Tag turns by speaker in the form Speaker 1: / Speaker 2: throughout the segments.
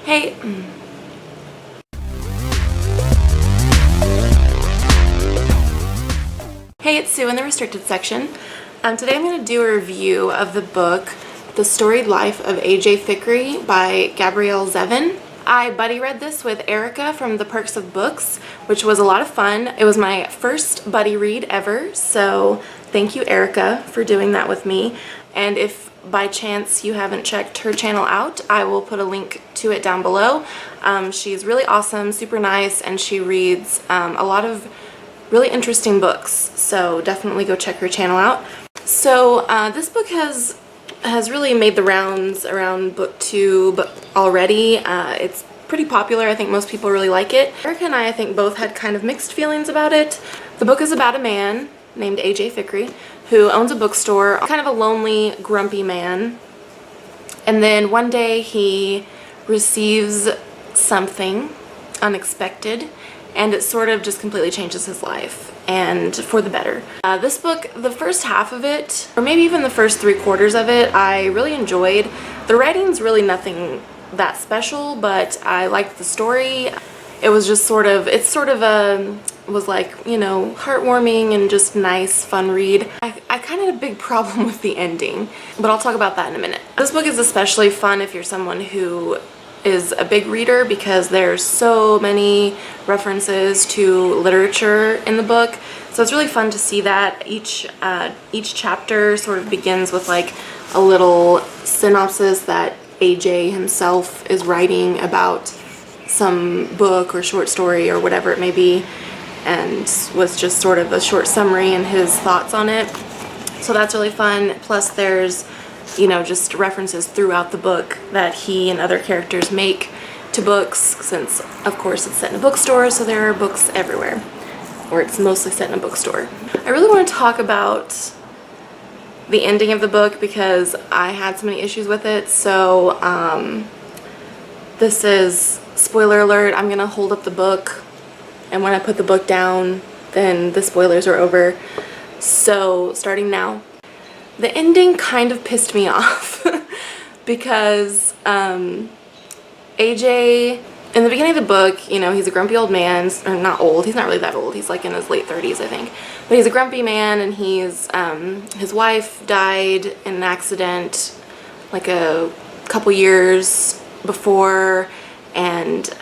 Speaker 1: Hey, hey, it's Sue in the restricted section. Today I'm going to do a review of the book, The Storied Life of A.J. Fikry by Gabrielle Zevin. I buddy read this with Erica from The Perks of Books, which was a lot of fun. It was my first buddy read ever, so thank you, Erica, for doing that with me. And if by chance you haven't checked her channel out, I will put a link to it down below. She's really awesome, super nice, and she reads a lot of really interesting books, so definitely go check her channel out. So this book has really made the rounds around booktube already. It's pretty popular. I think most people really like it. Erica and I think both had kind of mixed feelings about it. The book is about a man named A.J. Fikry who owns a bookstore, kind of a lonely, grumpy man. And then one day he receives something unexpected, and it sort of just completely changes his life, and for the better. This book, the first half of it, or maybe even the first 3/4 of it, I really enjoyed. The writing's really nothing that special, but I liked the story. It was just sort of, was like, you know, heartwarming and just nice, fun read. I kind of had a big problem with the ending, but I'll talk about that in a minute. This book is especially fun if you're someone who is a big reader, because there's so many references to literature in the book. So it's really fun to see that. Each chapter sort of begins with like a little synopsis that AJ himself is writing about some book or short story or whatever it may be, and was just sort of a short summary and his thoughts on it. So that's really fun. Plus there's, you know, just references throughout the book that he and other characters make to books, since of course it's set in a bookstore, so there are books everywhere, or it's mostly set in a bookstore. I really want to talk about the ending of the book because I had so many issues with it. So this is, spoiler alert, I'm gonna hold up the book, and when I put the book down then the spoilers are over. So starting now. The ending kind of pissed me off because AJ, in the beginning of the book, you know, he's a grumpy old man, or not old, he's not really that old, he's like in his late 30s I think, but he's a grumpy man, and he's, his wife died in an accident like a couple years before, and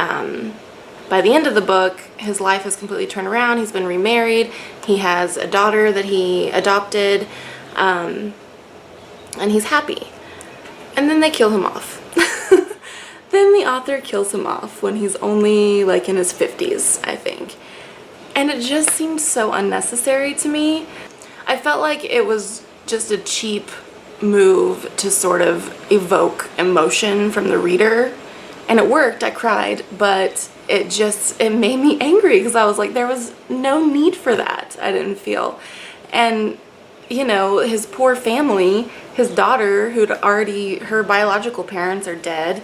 Speaker 1: by the end of the book his life has completely turned around. He's been remarried, he has a daughter that he adopted, and he's happy. And then they kill him off. Then the author kills him off when he's only like in his 50s, I think. And it just seemed so unnecessary to me. I felt like it was just a cheap move to sort of evoke emotion from the reader. And it worked, I cried, but it made me angry because I was like, there was no need for that, I didn't feel. And you know, his poor family, his daughter, who'd already, her biological parents are dead.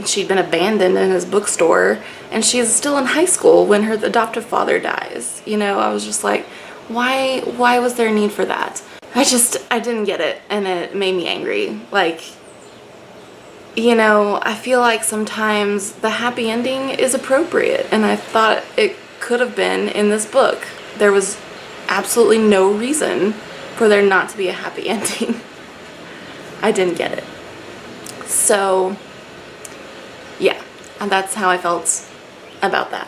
Speaker 1: She'd been abandoned in his bookstore, and she's still in high school when her adoptive father dies. You know, I was just like, why was there a need for that? I didn't get it, and it made me angry. Like, you know, I feel like sometimes the happy ending is appropriate, and I thought it could have been in this book. There was absolutely no reason for there not to be a happy ending. I didn't get it. So yeah, and that's how I felt about that.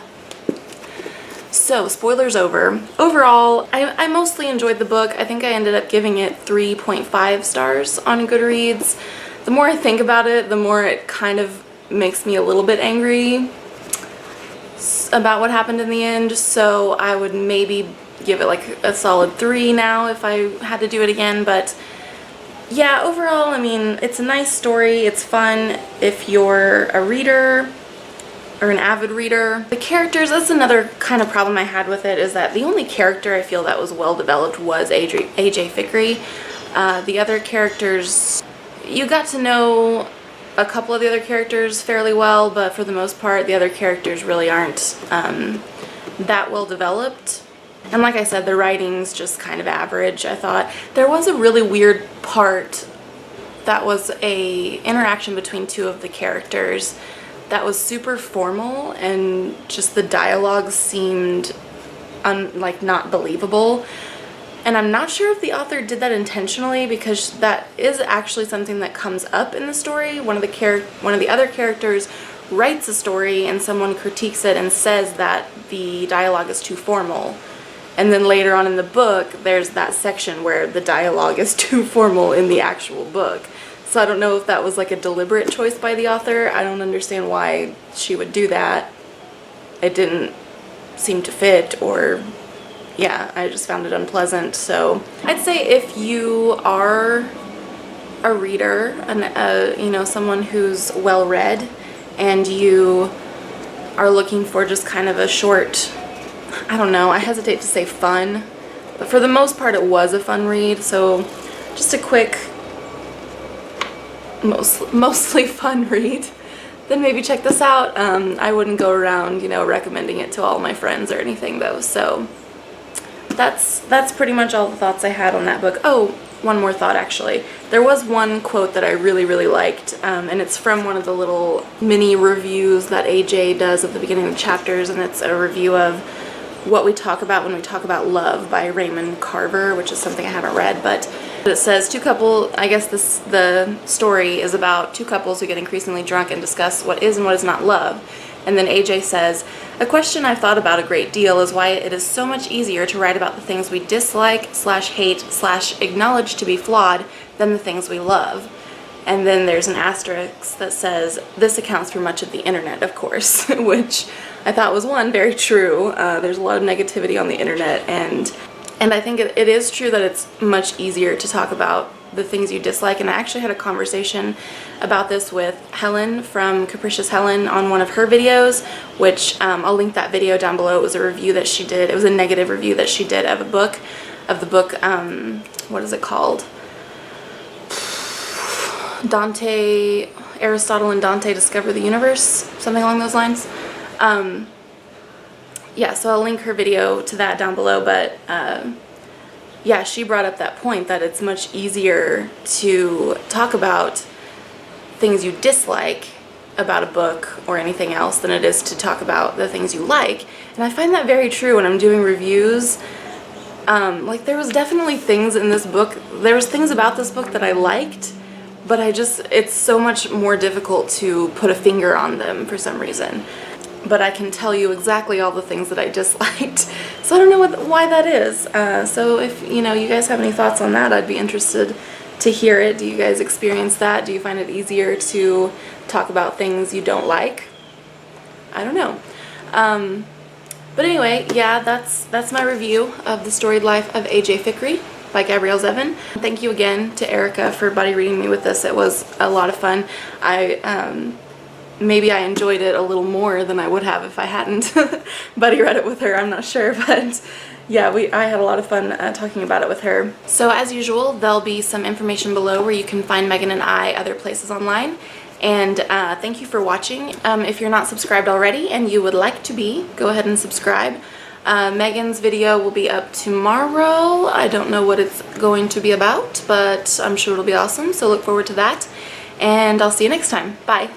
Speaker 1: So spoilers over. Overall, I mostly enjoyed the book. I think I ended up giving it 3.5 stars on Goodreads. The more I think about it, the more it kind of makes me a little bit angry about what happened in the end. So I would maybe give it like a solid 3 now if I had to do it again. But yeah, overall, I mean, it's a nice story. It's fun if you're a reader or an avid reader. The characters, that's another kind of problem I had with it, is that the only character I feel that was well developed was A.J. Fikry. The other characters, you got to know a couple of the other characters fairly well, but for the most part the other characters really aren't that well developed. And like I said, the writing's just kind of average, I thought. There was a really weird part that was a interaction between two of the characters that was super formal, and just the dialogue seemed like not believable. And I'm not sure if the author did that intentionally, because that is actually something that comes up in the story. One of the other characters writes a story and someone critiques it and says that the dialogue is too formal. And then later on in the book, there's that section where the dialogue is too formal in the actual book. So I don't know if that was like a deliberate choice by the author. I don't understand why she would do that. It didn't seem to fit, or yeah, I just found it unpleasant. So I'd say if you are a reader, and you know, someone who's well read, and you are looking for just kind of a short, I don't know, I hesitate to say fun, but for the most part it was a fun read. So just a quick, mostly fun read, then maybe check this out. I wouldn't go around, you know, recommending it to all my friends or anything though. So that's pretty much all the thoughts I had on that book. Oh, one more thought actually. There was one quote that I really liked, and it's from one of the little mini reviews that AJ does at the beginning of the chapters, and it's a review of What We Talk About When We Talk About Love by Raymond Carver, which is something I haven't read, but it says I guess the story is about two couples who get increasingly drunk and discuss what is and what is not love. And then AJ says, "A question I've thought about a great deal is why it is so much easier to write about the things we dislike / hate / acknowledge to be flawed than the things we love." And then there's an asterisk that says, "This accounts for much of the internet, of course," which I thought was, one, very true. There's a lot of negativity on the internet, and I think it is true that it's much easier to talk about the things you dislike. And I actually had a conversation about this with Helen from Capricious Helen on one of her videos, which I'll link that video down below. It was a review that she did. It was a negative review that she did of the book, what is it called? Aristotle and Dante Discover the Universe, something along those lines. Yeah, so I'll link her video to that down below, but yeah, she brought up that point that it's much easier to talk about things you dislike about a book or anything else than it is to talk about the things you like. And I find that very true when I'm doing reviews. Like, there was definitely things in this book, there was things about this book that I liked, but it's so much more difficult to put a finger on them for some reason. But I can tell you exactly all the things that I disliked. So I don't know why that is. So if, you know, you guys have any thoughts on that, I'd be interested to hear it. Do you guys experience that? Do you find it easier to talk about things you don't like? I don't know. But anyway, yeah, that's my review of The Storied Life of AJ Fikry by Gabrielle Zevin. Thank you again to Erica for buddy reading me with this. It was a lot of fun. Maybe I enjoyed it a little more than I would have if I hadn't buddy read it with her. I'm not sure, but yeah, I had a lot of fun talking about it with her. So as usual, there'll be some information below where you can find Megan and I other places online. And thank you for watching. If you're not subscribed already and you would like to be, go ahead and subscribe. Megan's video will be up tomorrow. I don't know what it's going to be about, but I'm sure it'll be awesome, so look forward to that. And I'll see you next time. Bye.